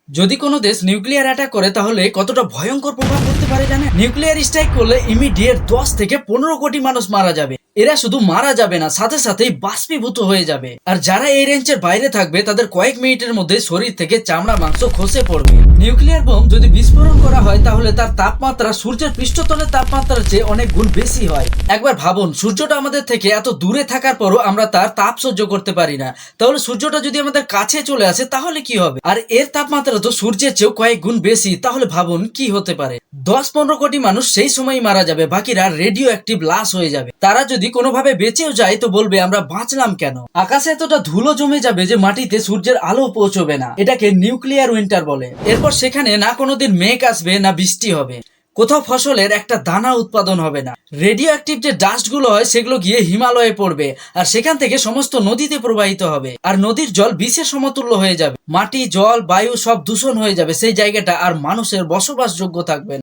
যদি কোনো দেশ নিউক্লিয়ার অ্যাটাক করে তাহলে কতটা ভয়ঙ্কর প্রভাব পড়তে পারে জানেন? নিউক্লিয়ার স্ট্রাইক করলে ইমিডিয়েট 10 থেকে 15 কোটি মানুষ মারা যাবে। এরা শুধু মারা যাবে না, সাথে সাথেই বাষ্পীভূত হয়ে যাবে। আর যারা এই রেঞ্জের বাইরে থাকবে তাদের কয়েক মিনিটের মধ্যে শরীর থেকে চামড়া মাংস খসে পড়বে। নিউক্লিয়ার বোম যদি বিস্ফোরণ করা হয় তাহলে তার তাপমাত্রা সূর্যের পৃষ্ঠতলের তাপমাত্রার চেয়ে অনেক গুণ বেশি হয়। একবার ভাবুন, সূর্যটা আমাদের থেকে এত দূরে থাকার পরও আমরা তার তাপ সহ্য করতে পারি না, তাহলে সূর্যটা যদি আমাদের কাছে চলে আসে তাহলে কি হবে? আর এর তাপমাত্রা তো সূর্যের চেয়েও কয়েক গুণ বেশি, তাহলে ভাবুন কি হতে পারে। 10-15 কোটি মানুষ সেই সময়ই মারা যাবে, বাকিরা রেডিও অ্যাক্টিভ লাশ হয়ে যাবে। তারা যদি কোনোভাবে বেঁচেও যায় তো বলবে আমরা বাঁচলাম কেন? আকাশে এতটা ধুলো জমে যাবে যে মাটিতে সূর্যের আলো পৌঁছবে না। এটাকে নিউক্লিয়ার উইন্টার বলে। এরপর সেখানে না কোনোদিন মেঘ আসবে না বৃষ্টি হবে, কোথাও ফসলের একটা দানা উৎপাদন হবে না। রেডিও অ্যাক্টিভ যে ডাস্ট গুলো হয় সেগুলো গিয়ে হিমালয়ে পড়বে, আর সেখান থেকে সমস্ত নদীতে প্রবাহিত হবে। আর নদীর জল বিষের সমতুল্য হয়ে যাবে। মাটি, জল, বায়ু সব দূষণ হয়ে যাবে সেই জায়গাটা, আর মানুষের বসবাসযোগ্য থাকবে না।